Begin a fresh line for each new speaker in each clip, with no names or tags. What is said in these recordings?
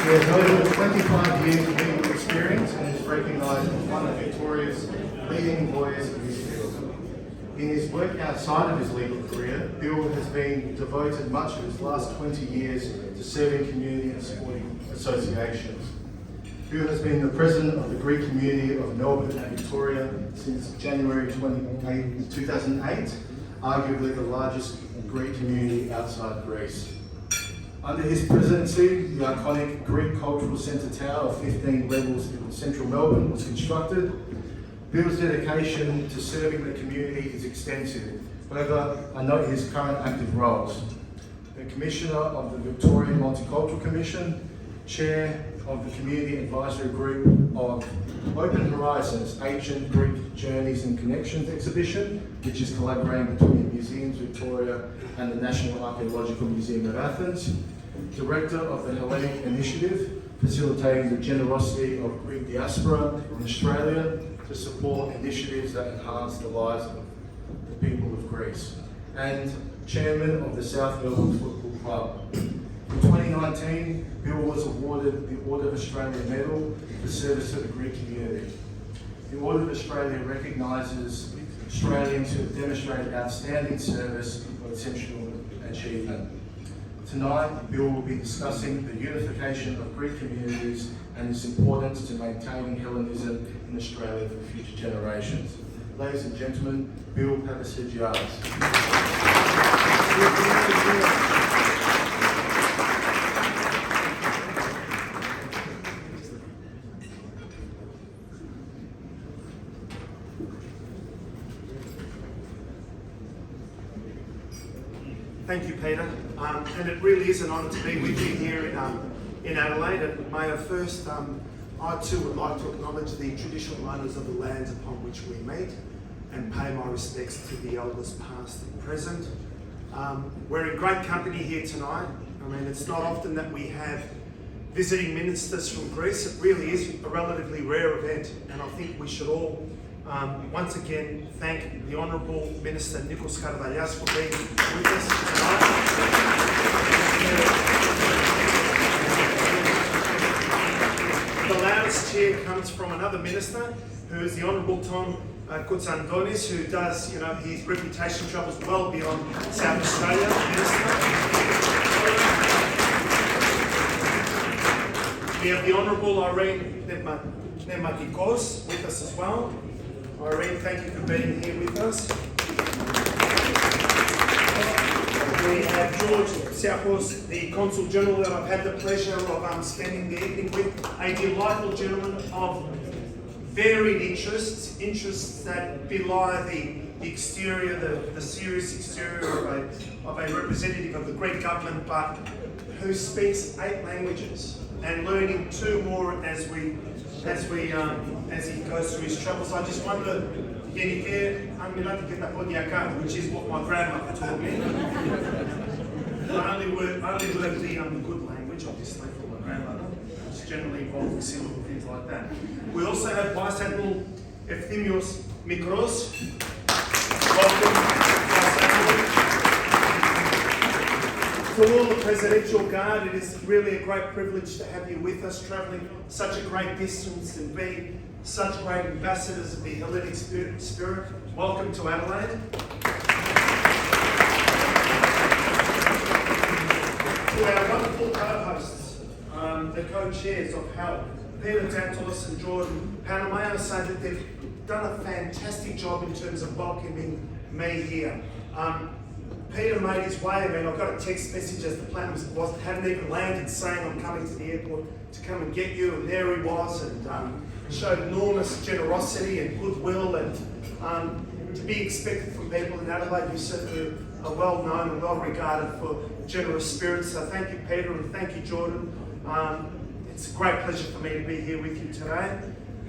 He has over 25 years of legal experience and is recognised as one of Victoria's leading lawyers in his field. In his work outside of his legal career, Bill has been devoted much of his last 20 years to serving community and supporting associations. Bill has been the president of the Greek community of Melbourne and Victoria since January 2008, arguably the largest Greek community outside Greece. Under his presidency, the iconic Greek Cultural Centre Tower of 15 levels in central Melbourne was constructed. Bill's dedication to serving the community is extensive. However, I note his current active roles: the Commissioner of the Victorian Multicultural Commission, Chair of the Community Advisory Group of Open Horizons Ancient Greek Journeys and Connections exhibition, which is collaborating between Museums Victoria and the National Archaeological Museum of Athens, Director of the Hellenic Initiative, facilitating the generosity of Greek diaspora in Australia to support initiatives that enhance the lives of the people of Greece, and Chairman of the South Melbourne Football Club. In 2019, Bill was awarded the Order of Australia Medal for service to the Greek community. The Order of Australia recognises Australians who have demonstrated outstanding service or exceptional achievement. Tonight, Bill will be discussing the unification of Greek communities and its importance to maintaining Hellenism in Australia for future generations. Ladies and gentlemen, Bill Papastergiadis.
Thank you, Peter. And it really is an honour to be with you here in Adelaide. And may I first, I too would like to acknowledge the traditional owners of the lands upon which we meet and pay my respects to the elders past and present. We're in great company here tonight. I mean, it's not often that we have visiting ministers from Greece. It really is a relatively rare event, and I think we should all once again thank the Honourable Minister Nikos Kardalias for being with us tonight. The loudest cheer comes from another minister, who is the Honourable Tom Koutsandonis, who does, his reputation travels well beyond South Australia. We have the Honourable Irene Pneumatikos with us as well. Irene, thank you for being here with us. We have George Siapos, the Consul General that I've had the pleasure of spending the evening with, a delightful gentleman of varied interests that belie the exterior, the serious exterior of a representative of the Greek government, but who speaks 8 languages and learning 2 more as he goes through his travels. I just wonder, which is what my grandmother taught me. I only learned the good language, obviously, from my grandmother, which generally involves civil and things like that. We also have Vice Admiral Efthimios Mikros. Welcome, Vice Admiral. To all the Presidential Guard, it is really a great privilege to have you with us, travelling such a great distance and being such great ambassadors of the Hellenic spirit. Welcome to Adelaide. To our wonderful co-hosts, the co-chairs of HELL, Peter Dantelos and Jordan Panamaya, say that they've done a fantastic job in terms of welcoming me here. Peter made his way. I mean, I got a text message as the plane hadn't even landed saying I'm coming to the airport to come and get you, and there he was, and showed enormous generosity and goodwill, and to be expected from people in Adelaide. You certainly are well known and well regarded for generous spirits. So thank you, Peter, and thank you, Jordan. It's a great pleasure for me to be here with you today.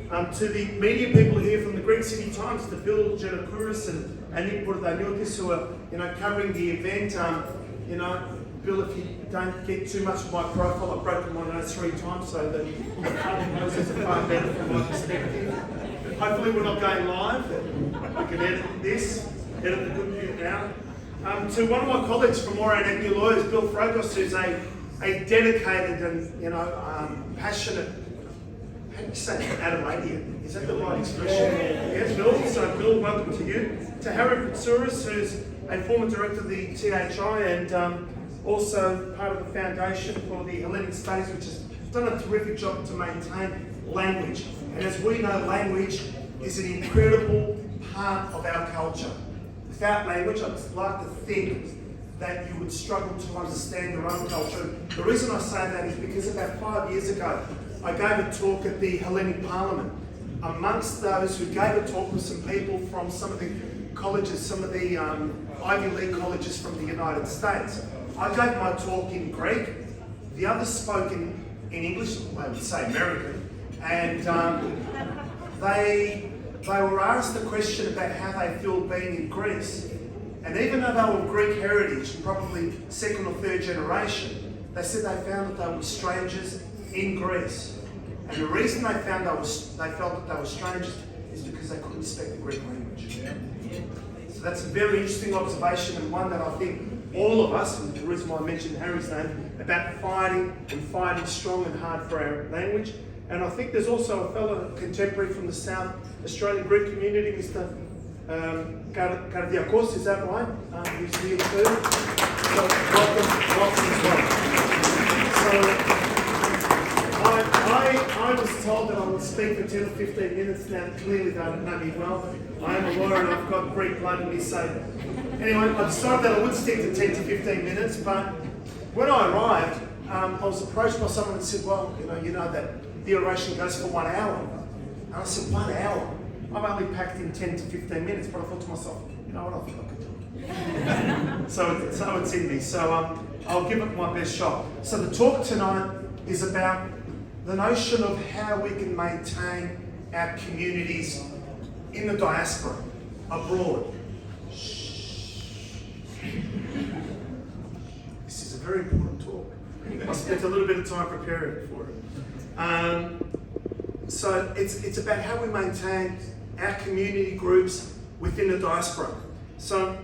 To the media people here from the Greek City Times, to Bill Giannakouris and Nick Bourdaniotis, who are covering the event. Bill, if you don't get too much of my profile, I've broken my nose 3 times, so the noses are far better from my perspective. Hopefully we're not going live. We can edit the good bit now. To one of my colleagues from Moran Agnew Lawyers, Bill Frogos, who's a a dedicated and passionate. How do you say Adelaide? Is that the right expression? Yes, Bill. So, Bill, welcome to you. To Harry Katsouris, who's a former director of the THI and also part of the Foundation for the Hellenic Studies, which has done a terrific job to maintain language. And as we know, language is an incredible part of our culture. Without language, I'd like to think that you would struggle to understand your own culture. The reason I say that is because about 5 years ago, I gave a talk at the Hellenic Parliament. Amongst those who gave a talk were some people from some of the colleges, some of the Ivy League colleges from the United States. I gave my talk in Greek. The others spoke in English, I would say American, and they were asked the question about how they feel being in Greece. And even though they were Greek heritage, probably second or third generation, they said they found that they were strangers in Greece. And the reason they felt that they were strangers is because they couldn't speak the Greek language. So that's a very interesting observation, and one that I think all of us, and the reason why I mentioned Harry's name, about fighting strong and hard for our language. And I think there's also a fellow contemporary from the South Australian Greek community, Mr. Kardiakos, is that right? Who's here too. So welcome as well. So I was told that I would speak for 10 or 15 minutes. Now, clearly they don't know me well. I am a lawyer and I've got Greek blood in me, so anyway, I decided that I would stick to 10 to 15 minutes, but when I arrived, I was approached by someone and said, well, you know that the oration goes for 1 hour. And I said, 1 hour? I've only packed in 10 to 15 minutes, but I thought to myself, you know what, I think I could do it. so it's in me, so I'll give it my best shot. So the talk tonight is about the notion of how we can maintain our communities in the diaspora, abroad. This is a very important talk. I spent a little bit of time preparing for it. So it's about how we maintain our community groups within the diaspora. So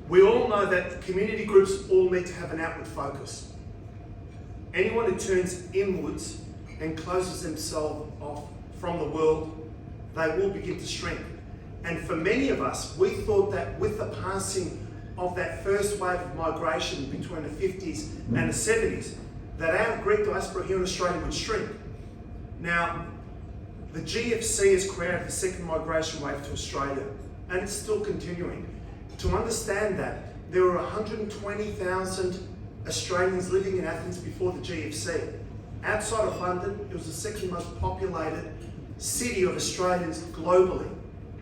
we all know that community groups all need to have an outward focus. Anyone who turns inwards and closes themselves off from the world, they will begin to shrink. And for many of us, we thought that with the passing of that first wave of migration between the 50s and the 70s, that our Greek diaspora here in Australia would shrink. Now, the GFC has created the second migration wave to Australia, and it's still continuing. To understand that, there were 120,000 Australians living in Athens before the GFC. Outside of London, it was the second most populated city of Australians globally.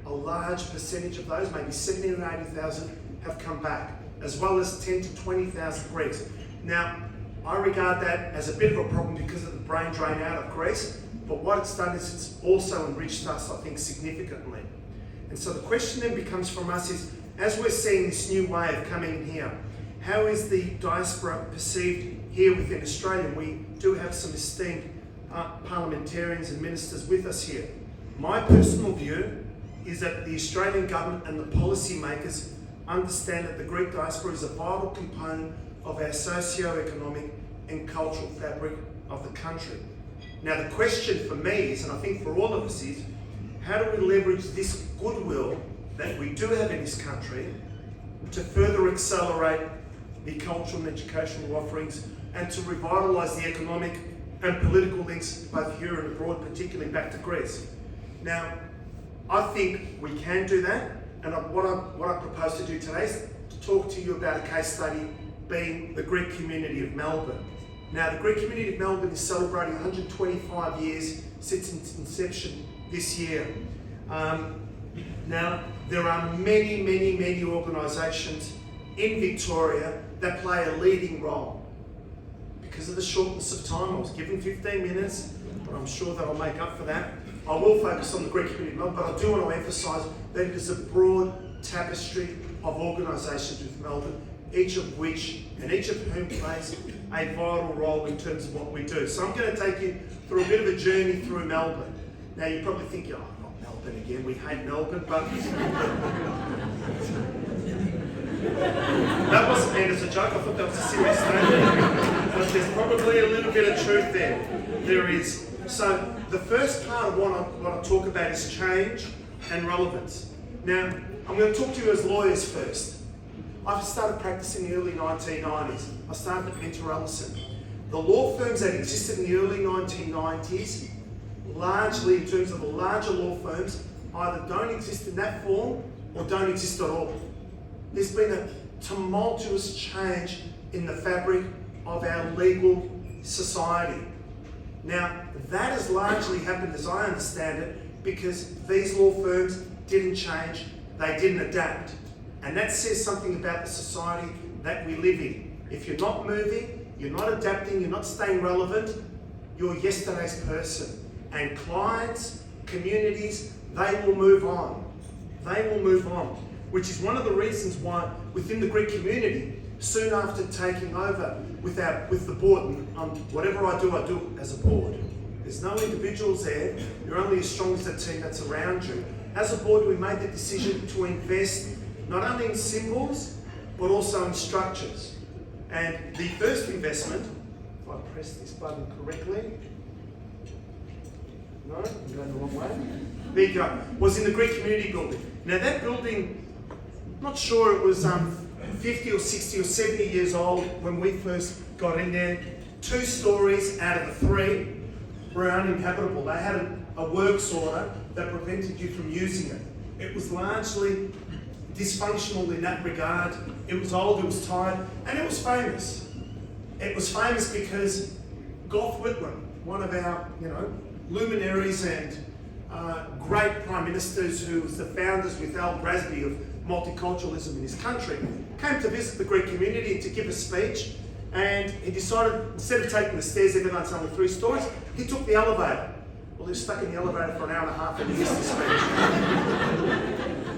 A large percentage of those, maybe 70,000 or 80,000, have come back, as well as 10 to 20,000 Greeks. Now, I regard that as a bit of a problem because of the brain drain out of Greece, but what it's done is it's also enriched us, I think, significantly. And so the question then becomes from us is, as we're seeing this new wave coming in here, how is the diaspora perceived here within Australia? We do have some esteemed parliamentarians and ministers with us here. My personal view is that the Australian government and the policy makers understand that the Greek diaspora is a vital component of our socio-economic and cultural fabric of the country. Now the question for me is, and I think for all of us is, how do we leverage this goodwill that we do have in this country to further accelerate the cultural and educational offerings and to revitalise the economic and political links both here and abroad, particularly back to Greece. Now, I think we can do that, and what I propose to do today is to talk to you about a case study being the Greek community of Melbourne. Now, the Greek community of Melbourne is celebrating 125 years since its inception this year. Now, there are many organisations in Victoria that play a leading role. Because of the shortness of time, I was given 15 minutes, but I'm sure that I'll make up for that. I will focus on the Greek community of Melbourne, but I do want to emphasise that it is a broad tapestry of organisations with Melbourne, each of whom plays a vital role in terms of what we do. So I'm going to take you through a bit of a journey through Melbourne. Now you probably think, oh, not Melbourne again, we hate Melbourne, but meant as a joke. I thought that was a serious statement. But there's probably a little bit of truth there. There is. So the first part of what I talk about is change and relevance. Now, I'm going to talk to you as lawyers first. I started practicing in the early 1990s. I started at Minter Ellison. The law firms that existed in the early 1990s, largely in terms of the larger law firms, either don't exist in that form or don't exist at all. There's been a tumultuous change in the fabric of our legal society. Now, that has largely happened, as I understand it, because these law firms didn't change, they didn't adapt. And that says something about the society that we live in. If you're not moving, you're not adapting, you're not staying relevant, you're yesterday's person. And clients, communities, they will move on. They will move on. Which is one of the reasons why within the Greek community, soon after taking over with the board, and whatever I do as a board. There's no individuals there, you're only as strong as the team that's around you. As a board, we made the decision to invest not only in symbols, but also in structures. And the first investment, if I press this button correctly, no, I'm going the wrong way. There you go, was in the Greek community building. Now that building, I'm not sure it was 50 or 60 or 70 years old when we first got in there. 2 stories out of the 3 were uninhabitable. They had a works order that prevented you from using it. It was largely dysfunctional in that regard. It was old, it was tired, and it was famous. It was famous because Gough Whitlam, one of our, luminaries and great prime ministers who was the founders with Al Grasby of multiculturalism in his country, came to visit the Greek community to give a speech, and he decided, instead of taking the stairs, even though it's only 3 stories, he took the elevator. Well, he was stuck in the elevator for an hour and a half and he missed the speech.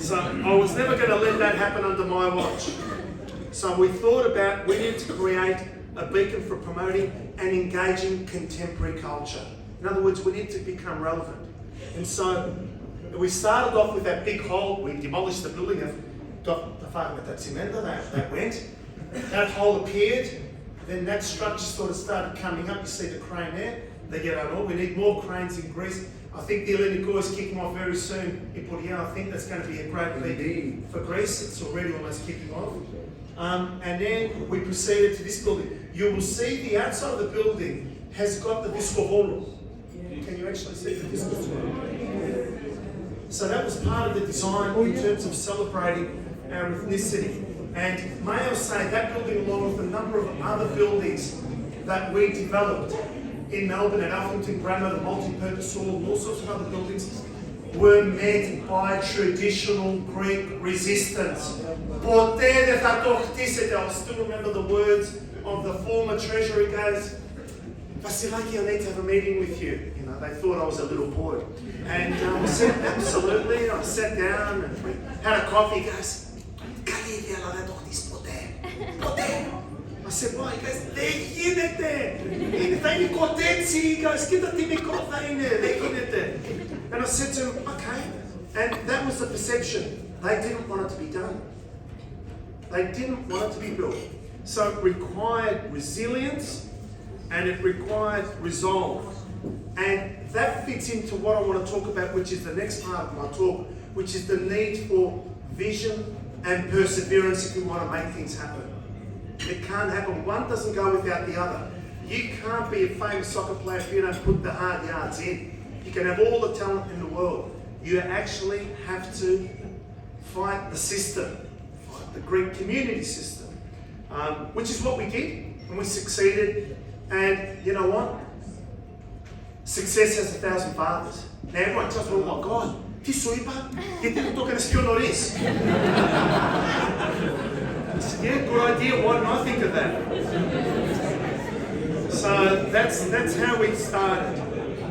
So I was never going to let that happen under my watch. So we thought about, we need to create a beacon for promoting and engaging contemporary culture. In other words, we need to become relevant. And so we started off with that big hole. We demolished the building of that went. That hole appeared. Then that structure sort of started coming up. You see the crane there. They get on, we need more cranes in Greece. I think the Elenico is kicking off very soon in Puglia. I think that's going to be a great lead for Greece. It's already almost kicking off. And then we proceeded to this building. You will see the outside of the building has got the Discovolo. Can you actually see the Discovolo? So that was part of the design in terms of celebrating our ethnicity. And may I say, that building, along with a number of other buildings that we developed in Melbourne at Alphington Grammar, the multi-purpose hall, and all sorts of other buildings, were met by traditional Greek resistance. I'll still remember the words of the former treasurer guys. Vasilaki, I need to have a meeting with you. They thought I was a little boy. And I said, absolutely. I sat down and we had a coffee. He goes, I said, why? He goes, he goes, and I said to him, okay. And that was the perception. They didn't want it to be done. They didn't want it to be built. So it required resilience and it required resolve. And that fits into what I want to talk about, which is the next part of my talk, which is the need for vision and perseverance if you want to make things happen. It can't happen. One doesn't go without the other. You can't be a famous soccer player if you don't put the hard yards in. You can have all the talent in the world. You actually have to fight the system, fight the Greek community system, which is what we did, and we succeeded. And you know what? Success has 1,000 fathers. Now everyone tells me, oh my God, ti su ipa, che ti tocca a Skionoris. Yeah, good idea. Why didn't I think of that? So that's how we started.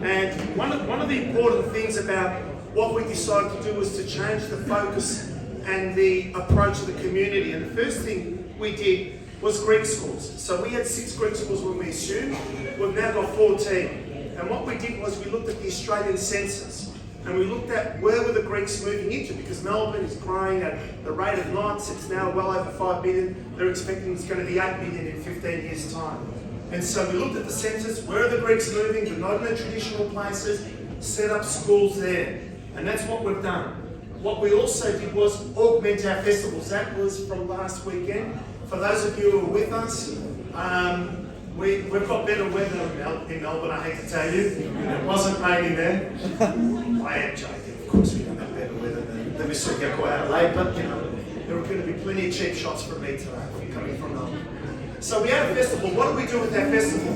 And one of the important things about what we decided to do was to change the focus and the approach of the community. And the first thing we did was Greek schools. So we had 6 Greek schools when we assumed. We've now got 14. And what we did was we looked at the Australian census. and we looked at where were the Greeks moving into, because Melbourne is growing at the rate of knots. It's now well over 5 million. They're expecting it's going to be 8 million in 15 years' time. And so we looked at the census, where are the Greeks moving? They're not in the traditional places, set up schools there. And that's what we've done. What we also did was augment our festivals. That was from last weekend. For those of you who are with us, we've got better weather in Melbourne, I hate to tell you. It wasn't raining there. I am joking, of course we don't have better weather than Papastergiadis or Adelaide, but you know, there are going to be plenty of cheap shots from me today if you're coming from Melbourne. So we had a festival. What did we do with that festival?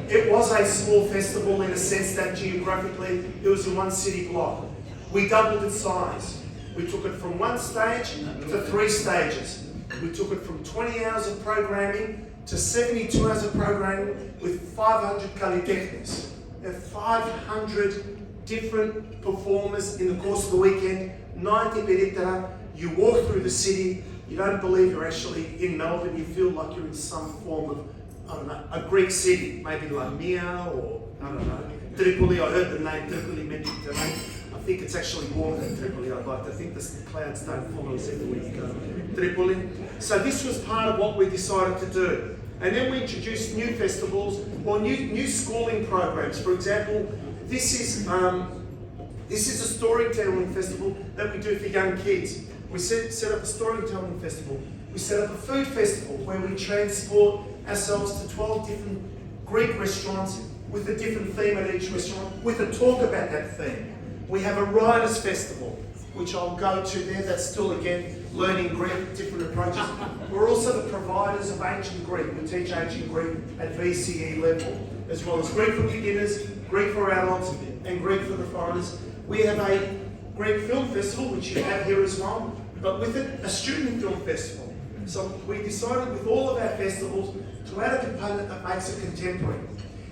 It was a small festival in a sense that geographically it was in one city block. We doubled its size. We took it from 1 stage to 3 stages. We took it from 20 hours of programming to 72 hours of programming with 500 kalitechniks. There are 500 different performers in the course of the weekend, 90 periptera. You walk through the city, you don't believe you're actually in Melbourne, you feel like you're in some form of, I don't know, a Greek city, maybe Lamia or, I don't know, Tripoli. I heard the name Tripoli mentioned today. I think it's actually warmer than Tripoli. I'd like to think the clouds don't follow us everywhere you go. Tripoli. So this was part of what we decided to do. And then we introduced new festivals or new schooling programs. For example, this is a storytelling festival that we do for young kids. We set up a storytelling festival. We set up a food festival where we transport ourselves to 12 different Greek restaurants with a different theme at each restaurant, with a talk about that theme. We have a writers festival, which I'll go to there. That's still, again, learning Greek, different approaches. We're also the providers of ancient Greek. We teach ancient Greek at VCE level, as well as Greek for beginners, Greek for adults, and Greek for the foreigners. We have a Greek film festival, which you have here as well, but with it, a student film festival. So we decided with all of our festivals to add a component that makes it contemporary.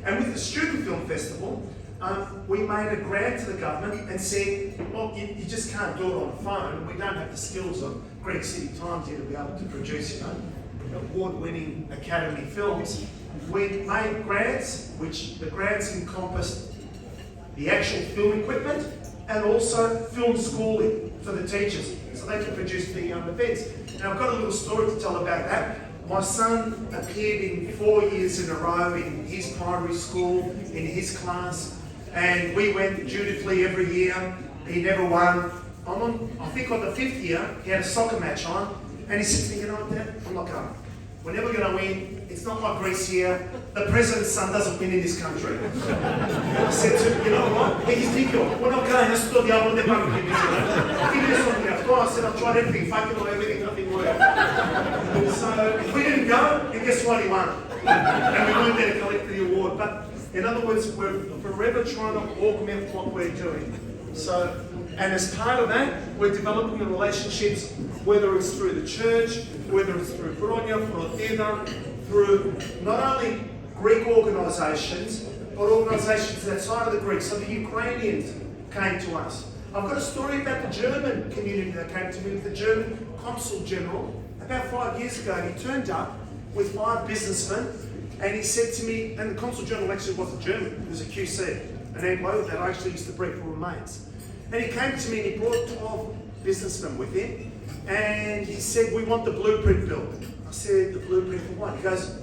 And with the student film festival, we made a grant to the government and said, well, you just can't do it on a phone. We don't have the skills of Greek City Times here to be able to produce, award-winning Academy films. We made grants, which the grants encompassed the actual film equipment and also film schooling for the teachers, so they can produce the events. Now, I've got a little story to tell about that. My son appeared in 4 years in a row in his primary school, in his class, and we went dutifully every year. He never won. I think on the 5th year, he had a soccer match on, and he said to me, you know what, Dad, I'm not going. We're never going to win. It's not like Greece here. The president's son doesn't win in this country. I said to him, you know what? He's difficult. We're not going. Let's do the other one. Give me this one. I said, I've tried everything. Fucking everything. Nothing worked. So we didn't go, and guess what? He won. And we weren't there to collect the award. But in other words, we're forever trying to augment what we're doing. So, and as part of that, we're developing the relationships, whether it's through the church, whether it's through Bronya, Frotida, through not only Greek organisations, but organisations outside of the Greeks. So the Ukrainians came to us. I've got a story about the German community that came to me with the German Consul General. About 5 years ago, he turned up with 5 businessmen, and he said to me, and the Consul General actually wasn't German, he was a QC, an employee that I actually used to brief for Remains. And he came to me and he brought 12 businessmen with him, and he said, we want the blueprint built. I said, the blueprint for what? He goes,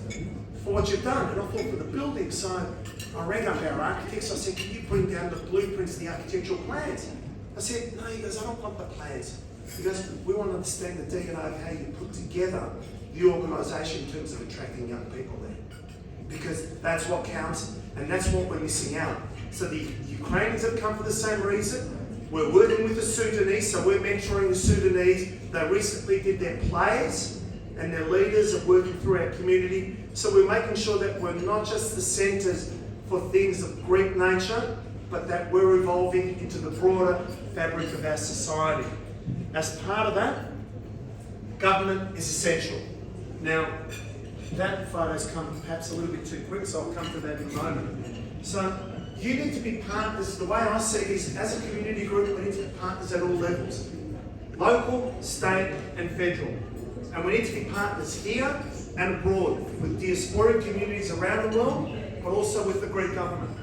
for what you've done. And I thought, for the building. So I rang up our architects. I said, can you bring down the blueprints, the architectural plans? I said, no. He goes, I don't want the plans. He goes, we want to understand the DNA of how you put together the organisation in terms of attracting young people there. Because that's what counts, and that's what we're missing out. So the Ukrainians have come for the same reason. We're working with the Sudanese, so we're mentoring the Sudanese. They recently did their plays, and their leaders are working through our community. So we're making sure that we're not just the centres for things of Greek nature, but that we're evolving into the broader fabric of our society. As part of that, government is essential. Now, that photo's come perhaps a little bit too quick, so I'll come to that in a moment. So, you need to be partners. The way I see it is, as a community group, we need to be partners at all levels. Local, state, and federal. And we need to be partners here and abroad with diasporic communities around the world, but also with the Greek government.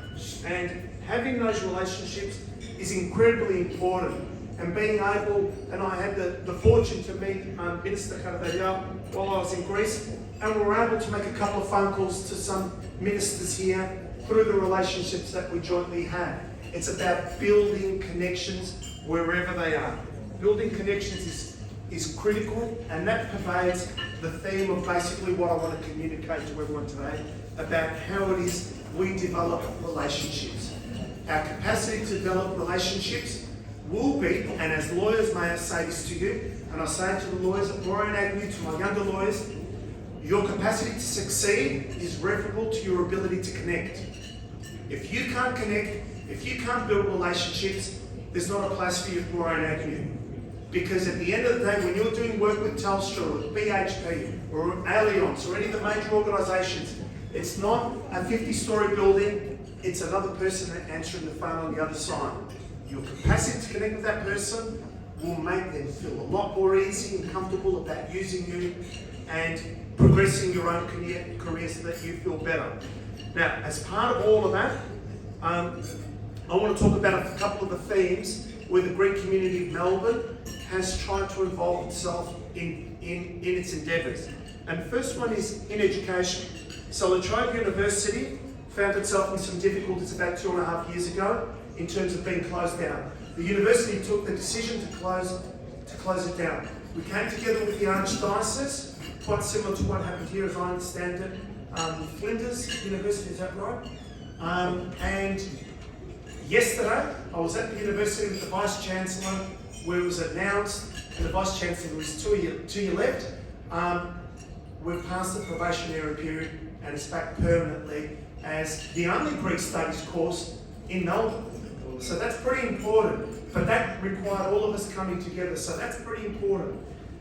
And having those relationships is incredibly important. And being able, and I had the fortune to meet Minister Karadalia while I was in Greece, and we were able to make a couple of phone calls to some ministers here through the relationships that we jointly have. It's about building connections wherever they are. Building connections is critical, and that pervades the theme of basically what I want to communicate to everyone today about how it is we develop relationships. Our capacity to develop relationships will be, and as lawyers may I say this to you, and I say it to the lawyers at Moran Avenue, to my younger lawyers, your capacity to succeed is referable to your ability to connect. If you can't connect, if you can't build relationships, there's not a place for you at Moran Avenue. Because at the end of the day, when you're doing work with Telstra or with BHP or Allianz or any of the major organisations, it's not a 50-storey building, it's another person answering the phone on the other side. Your capacity to connect with that person will make them feel a lot more easy and comfortable about using you and progressing your own career so that you feel better. Now, as part of all of that, I want to talk about a couple of the themes where the Greek community of Melbourne has tried to involve itself in its endeavours. And the first one is in education. So La Trobe University found itself in some difficulties about 2.5 years ago in terms of being closed down. The university took the decision to close it down. We came together with the Archdiocese, quite similar to what happened here as I understand it, Flinders University, is that right? And yesterday, I was at the university with the Vice-Chancellor, where it was announced, and the Vice-Chancellor was to your left, we've passed the probationary period and it's back permanently as the only Greek studies course in Melbourne. So that's pretty important, but that required all of us coming together, so that's pretty important.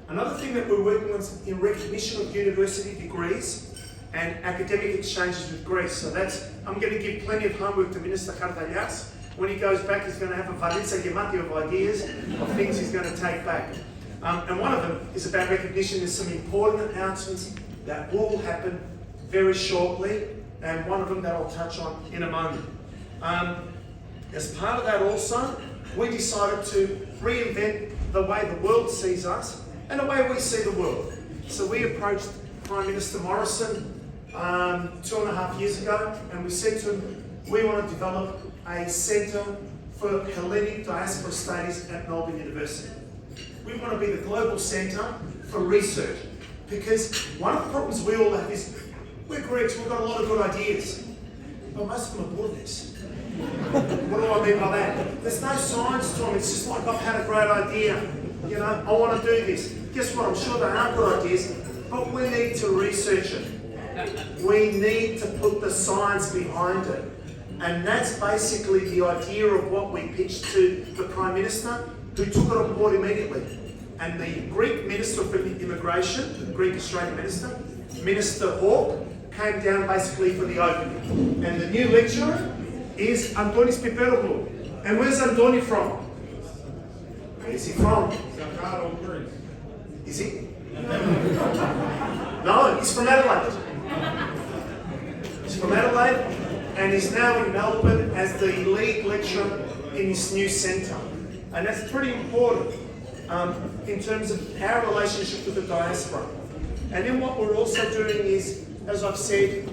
Another thing that we're working on is in recognition of university degrees and academic exchanges with Greece. So that's, I'm going to give plenty of homework to Minister Karadalia. When he goes back, he's going to have a valitsa gemati of ideas of things he's going to take back. And one of them is about recognition. There's some important announcements that will happen very shortly, and one of them that I'll touch on in a moment. As part of that also, we decided to reinvent the way the world sees us and the way we see the world. So we approached Prime Minister Morrison 2.5 years ago, and we said to him, we want to develop a centre for Hellenic diaspora studies at Melbourne University. We want to be the global centre for research, because one of the problems we all have is we're Greeks, we've got a lot of good ideas, but most of them are boarders. What do I mean by that? There's no science to them, it's just like I've had a great idea, you know, I want to do this. Guess what, I'm sure they are good ideas, but we need to research it. We need to put the science behind it. And that's basically the idea of what we pitched to the Prime Minister, who took it on board immediately. And the Greek Minister for Immigration, the Greek Australian Minister, Minister Hawke, came down basically for the opening. And the new lecturer is Antonis Piperoglou. And where's Antoni from? Where's he from? Is he? No, he's from Adelaide. He's from Adelaide, and he's now in Melbourne as the lead lecturer in this new centre. And that's pretty important in terms of our relationship with the diaspora. And then what we're also doing is, as I've said,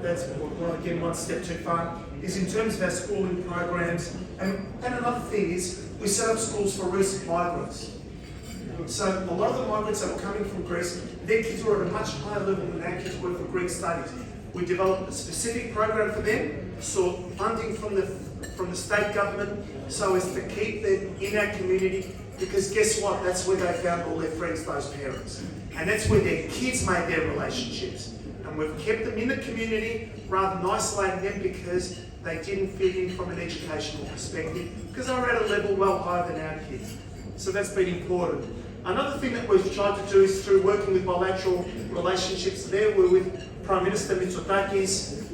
that's again one step too far, is in terms of our schooling programs. And another thing is, we set up schools for recent migrants. So a lot of the migrants that were coming from Greece, their kids were at a much higher level than our kids were for Greek studies. We developed a specific program for them, sought funding from the state government so as to keep them in our community, because guess what? That's where they found all their friends, those parents. And that's where their kids made their relationships. And we've kept them in the community rather than isolating them because they didn't fit in from an educational perspective, because they were at a level well higher than our kids. So that's been important. Another thing that we've tried to do is through working with bilateral relationships there. We're with Prime Minister Mitsotakis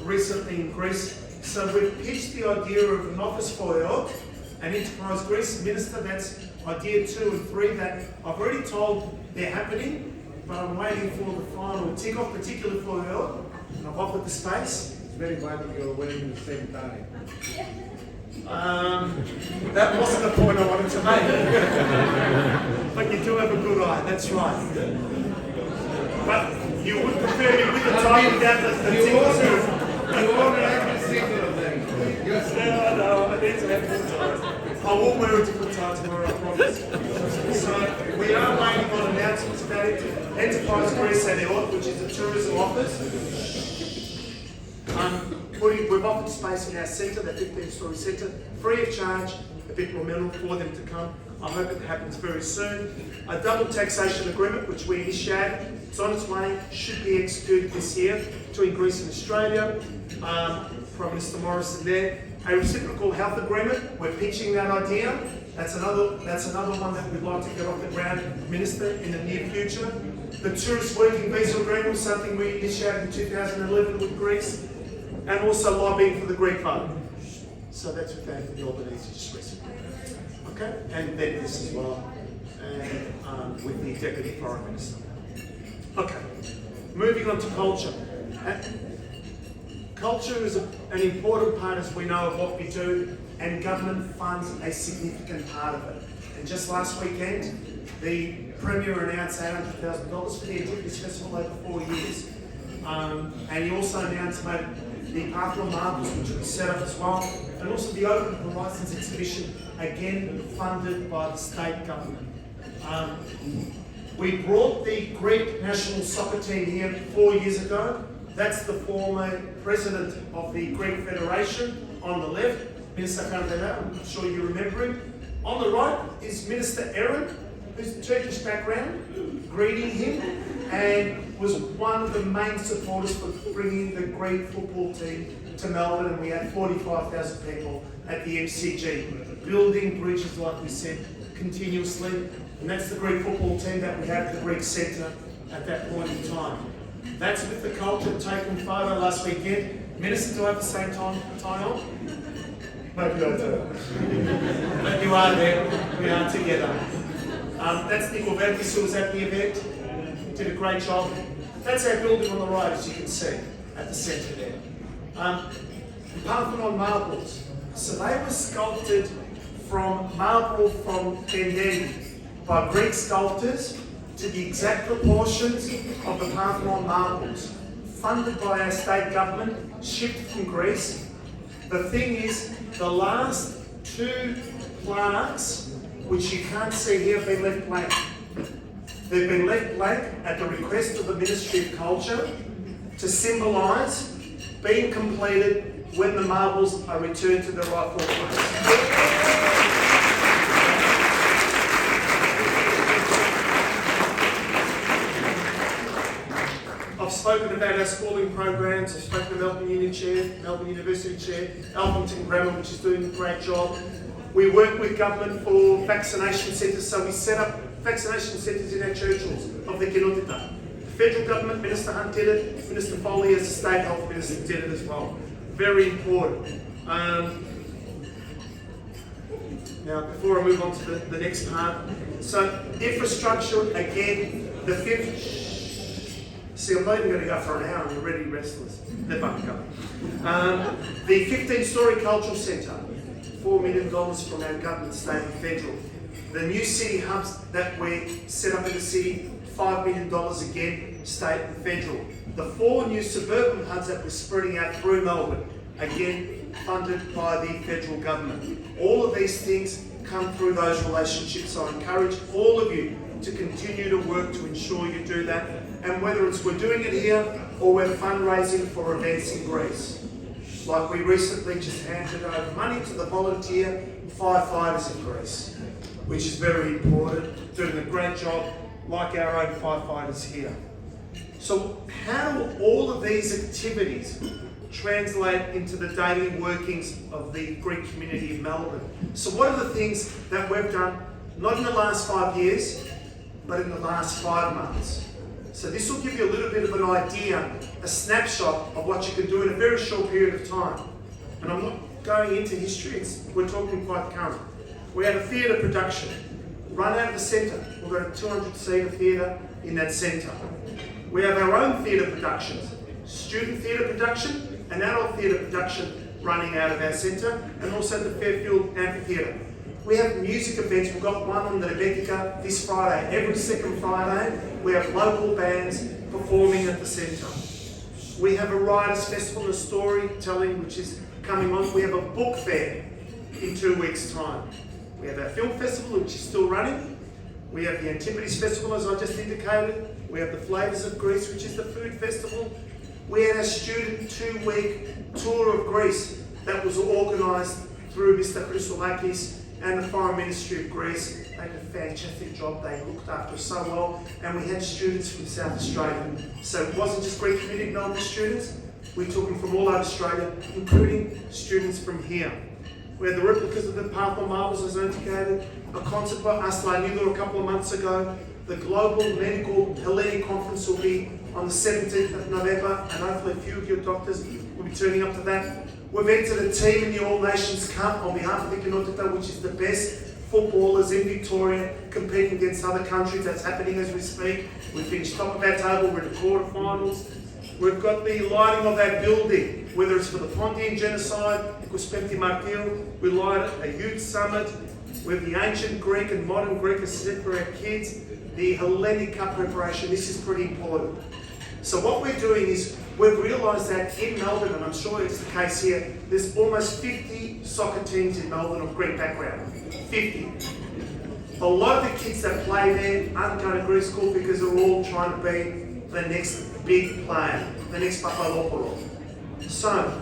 recently in Greece. So we've pitched the idea of an office for an enterprise Greece minister. That's idea 2 and 3 that I've already told they're happening, but I'm waiting for the final tick off, particularly for her, and I've offered the space.
It's very vital you're wearing the same tie.
That wasn't the point I wanted to make. But you do have a good eye, that's right. But you would prefer me with the tie without the tingles.
You won't have to single thing.
Yeah, I know, I need to have good ties. I will wear a different tie tomorrow, I promise. So, we are waiting on announcements about it. Enterprise Greece and Adelaide, which is a tourism office. We've offered space in our centre, the 15-storey centre, free of charge, a bit more minimal for them to come. I hope it happens very soon. A double taxation agreement, which we initiated, it's on its way, should be executed this year between Greece and Australia. Prime Minister Morrison there. A reciprocal health agreement, we're pitching that idea. That's another one that we'd like to get off the ground, Minister, in the near future. The tourist working visa agreement was something we initiated in 2011 with Greece. And also lobbying for the Greek vote. So that's with Anthony Albanese just recently. Okay? And then this as well. And with the Deputy Foreign Minister. Okay. Moving on to culture. Culture is an important part, as we know, of what we do, and government funds a significant part of it. And just last weekend, the Premier announced $800,000 for the Activities Festival over 4 years. And he also announced the Pathway Marbles, which will be set up as well, and also the Open Horizons exhibition, again funded by the state government. We brought the Greek national soccer team here 4 years ago. That's the former president of the Greek Federation on the left, Minister Kandela, I'm sure you remember him. On the right is Minister Aaron, who's Turkish background, greeting him, and was one of the main supporters for bringing the Greek football team to Melbourne, and we had 45,000 people at the MCG, building bridges, like we said, continuously, and that's the Greek football team that we had at the Greek Centre at that point in time. That's with the culture taken photo last weekend. Minister, do I have the same tie on? Maybe I do. But you are there, we are together. That's Nico Verkis, who was at the event. Did a great job. That's our building on the right, as you can see, at the centre there. Parthenon marbles. So they were sculpted from marble from Pendeni by Greek sculptors to the exact proportions of the Parthenon marbles, funded by our state government, shipped from Greece. The thing is, the last two plaques, which you can't see here, have been left blank. They've been left blank at the request of the Ministry of Culture to symbolise being completed when the marbles are returned to their rightful place. I've spoken about our schooling programs. I've spoken to Melbourne Uni Chair, Melbourne University Chair, Alphington Grammar, which is doing a great job. We work with government for vaccination centres, so we set up vaccination centres in our churches of the Kinotita. The federal government, Minister Hunt did it, Minister Foley as the State Health Minister did it as well. Very important. Now, before I move on to the next part, so infrastructure, again, the fifth. See, I'm not even going to go for an hour and you're already restless. They're back up. The 15-storey cultural centre, $4 million from our government, state and federal. The new city hubs that we set up in the city, $5 million again, state and federal. The 4 new suburban hubs that we're spreading out through Melbourne, again, funded by the federal government. All of these things come through those relationships. So I encourage all of you to continue to work to ensure you do that. And whether it's we're doing it here or we're fundraising for events in Greece. Like we recently just handed over money to the volunteer firefighters in Greece, which is very important, doing a great job like our own firefighters here. So how do all of these activities translate into the daily workings of the Greek community in Melbourne? So what are the things that we've done, not in the last 5 years, but in the last 5 months? So this will give you a little bit of an idea, a snapshot of what you can do in a very short period of time. And I'm not going into history, we're talking quite current. We had a theatre production, run out of the centre. We've got a 200-seater theatre in that centre. We have our own theatre productions, student theatre production, an adult theatre production running out of our centre, and also the Fairfield Amphitheatre. We have music events. We've got one on the Rebecca this Friday. Every second Friday, we have local bands performing at the centre. We have a Writers' Festival of Storytelling, which is coming on. We have a book fair in 2 weeks' time. We have our film festival, which is still running. We have the Antipodes Festival, as I just indicated. We have the Flavours of Greece, which is the food festival. We had a student 2-week tour of Greece that was organised through Mr. Christoulakis and the Foreign Ministry of Greece. They did a fantastic job. They looked after us so well. And we had students from South Australia. So it wasn't just Greek Community Melbourne students. We took them from all over Australia, including students from here. We had the replicas of the Parthenon marbles as indicated, a concert by Adelaide a couple of months ago. The Global Medical Hellenic Conference will be on the 17th of November, and hopefully a few of your doctors will be turning up to that. We've entered a team in the All Nations Cup on behalf of the Kinotita, which is the best footballers in Victoria competing against other countries. That's happening as we speak. We finished top of our table, we're in the quarterfinals. We've got the lighting of our building, whether it's for the Pontian genocide, Kuspenti Martil, we light a youth summit with the ancient Greek and modern Greek as set for our kids, the Hellenic Cup preparation. This is pretty important. So what we're doing is we've realised that in Melbourne, and I'm sure it's the case here, there's almost 50 soccer teams in Melbourne of Greek background. 50. A lot of the kids that play there aren't going to Greek school because they're all trying to be the next big player, the next Papastergiadis. So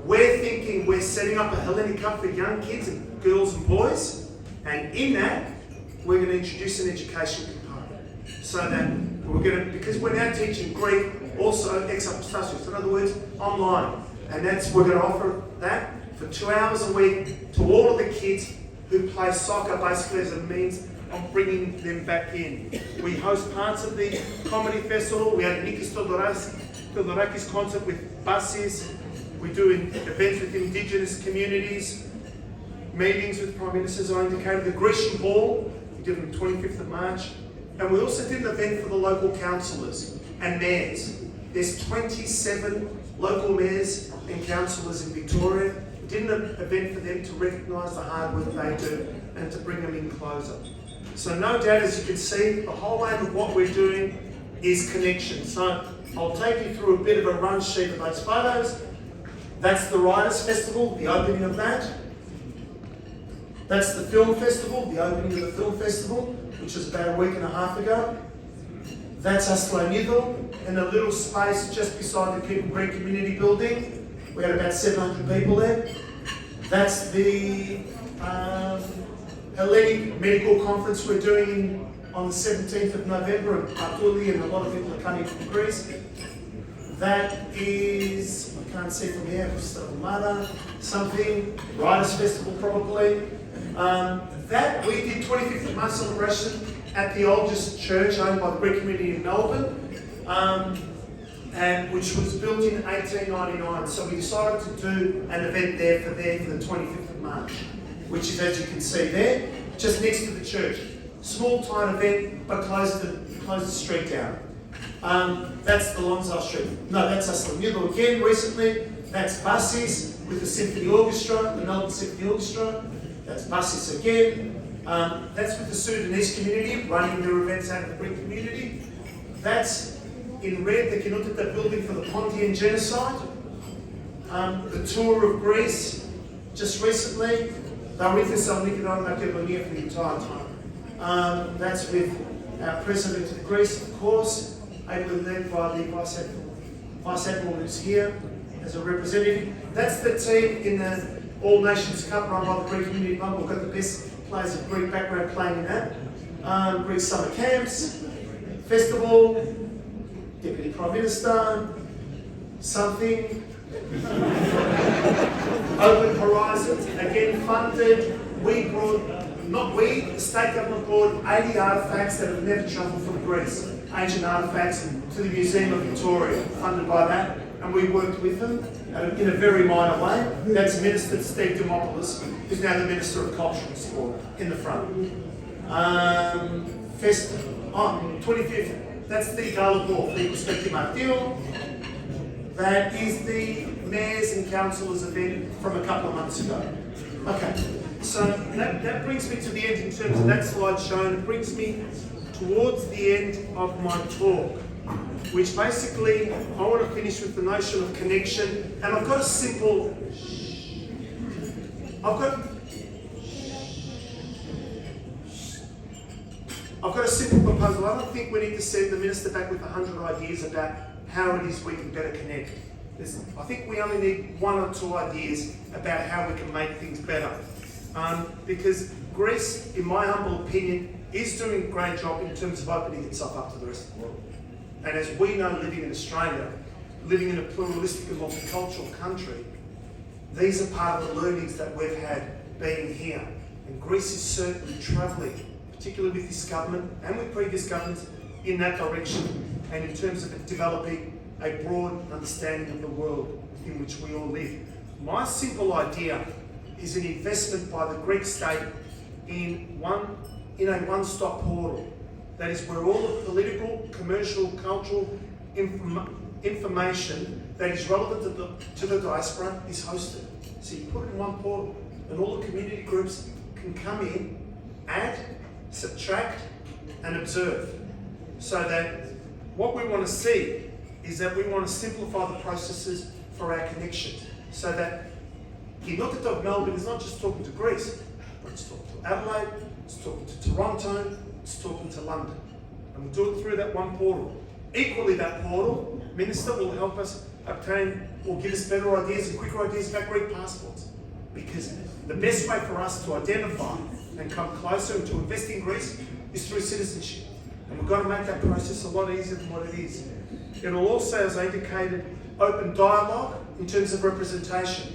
we're thinking we're setting up a Hellenic Cup for young kids and girls and boys, and in that we're going to introduce an education component. So that we're going to, because we're now teaching Greek also ex Papastergiadis, in other words, online, and we're going to offer that for 2 hours a week to all of the kids who play soccer, basically as a means of bringing them back in. We host parts of the comedy festival. We had Nikis Theodorakis concert with buses. We do events with indigenous communities, meetings with prime ministers. I indicated the Grecian Ball. We did on the 25th of March. And we also did an event for the local councillors and mayors. There's 27 local mayors and councillors in Victoria. We did an event for them to recognise the hard work they do and to bring them in closer. So no doubt, as you can see, the whole aim of what we're doing is connection. So I'll take you through a bit of a run sheet of those photos. That's the Writers' Festival, the opening of that. That's the Film Festival, the opening of the Film Festival, which was about a week and a half ago. That's Adelaide in a little space just beside the Greek Community Building. We had about 700 people there. That's the Hellenic Medical Conference we're doing on the 17th of November in Patuli, and a lot of people are coming from Greece. That is, I can't see from here, something, Writers' Festival probably. That we did 25th of March celebration at the oldest church owned by the Greek community in Melbourne, and which was built in 1899. So we decided to do an event there for the 25th of March, which is, as you can see there, just next to the church. Small, tiny event, but close the street down. That's the Lonzo Street. No, that's Aslamilo again recently. That's Buses with the Symphony Orchestra, the Melbourne Symphony Orchestra. That's Buses again. That's with the Sudanese community running their events out of the Greek community. That's in red, the Kinotita building for the Pontian genocide. The tour of Greece just recently. They were in Thessaloniki and Macedonia for the entire time. That's with our President of Greece, of course, ably led by the Vice Admiral who's here as a representative. That's the team in the All Nations Cup run by the Greek community. We've got the best players of Greek background playing in that. Greek summer camps, festival, Deputy Prime Minister, something. Open Horizons, again funded. The state government brought 80 artefacts that have never travelled from Greece, ancient artefacts, to the Museum of Victoria, funded by that, and we worked with them in a very minor way. That's Minister Steve Dimopoulos, who's now the Minister of Culture and Sport, in the front. 25th, that's the Gala Ball, the Kuspeti Martil. That is the mayors and councillors event from a couple of months ago. Okay, so that brings me to the end in terms of that slide shown. It brings me towards the end of my talk, which basically I want to finish with the notion of connection. And I've got a simple, I've got a simple proposal. I don't think we need to send the minister back with 100 ideas about how it is we can better connect. I think we only need 1 or 2 ideas about how we can make things better. Because Greece, in my humble opinion, is doing a great job in terms of opening itself up to the rest of the world. And as we know, living in Australia, living in a pluralistic and multicultural country, these are part of the learnings that we've had being here. And Greece is certainly travelling, particularly with this government and with previous governments, in that direction, and in terms of developing a broad understanding of the world in which we all live. My simple idea is an investment by the Greek state in a one-stop portal. That is where all the political, commercial, cultural information that is relevant to the diaspora is hosted. So you put it in one portal and all the community groups can come in, add, subtract and observe. So that what we want to see is that we want to simplify the processes for our connections. So that the North of Melbourne is not just talking to Greece, but it's talking to Adelaide, it's talking to Toronto, it's talking to London. And we do it through that one portal. Equally, that portal, Minister, will help us obtain or give us better ideas and quicker ideas about Greek passports. Because the best way for us to identify and come closer and to invest in Greece is through citizenship. And we've got to make that process a lot easier than what it is. It will also, as I indicated, open dialogue in terms of representation.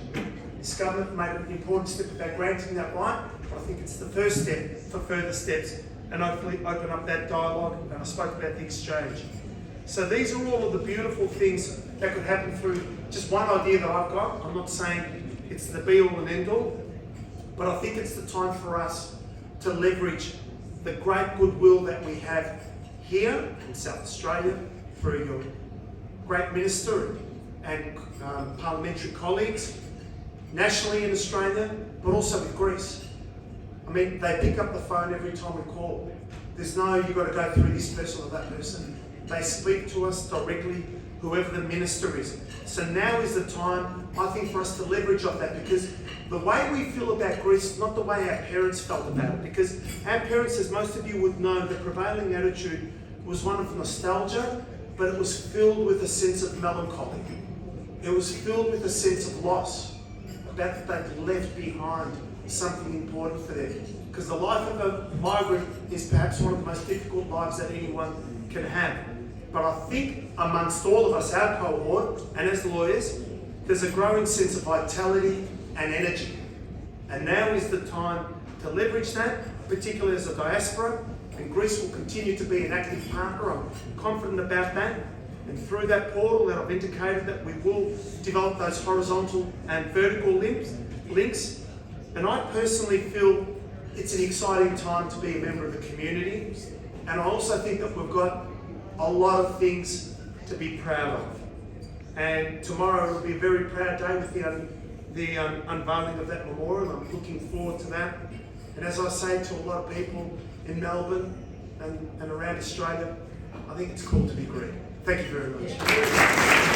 This government made an important step about granting that right. I think it's the first step for further steps and hopefully open up that dialogue. And I spoke about the exchange. So these are all of the beautiful things that could happen through just one idea that I've got. I'm not saying it's the be all and end all, but I think it's the time for us to leverage the great goodwill that we have here in South Australia through your great minister and parliamentary colleagues, nationally in Australia, but also with Greece. I mean, they pick up the phone every time we call. There's no, you've got to go through this person or that person. They speak to us directly, whoever the minister is. So now is the time, I think, for us to leverage off that, because the way we feel about Greece is not the way our parents felt about it. Because our parents, as most of you would know, the prevailing attitude was one of nostalgia, but it was filled with a sense of melancholy. It was filled with a sense of loss, about that they'd left behind something important for them. Because the life of a migrant is perhaps one of the most difficult lives that anyone can have. But I think amongst all of us, our cohort, and as lawyers, there's a growing sense of vitality and energy. And now is the time to leverage that, particularly as a diaspora, and Greece will continue to be an active partner. I'm confident about that. And through that portal that I've indicated, that we will develop those horizontal and vertical links. And I personally feel it's an exciting time to be a member of the community. And I also think that we've got a lot of things to be proud of. And tomorrow will be a very proud day with the unveiling of that memorial. I'm looking forward to that. And as I say to a lot of people in Melbourne and around Australia, I think it's cool to be Greek. Thank you very much.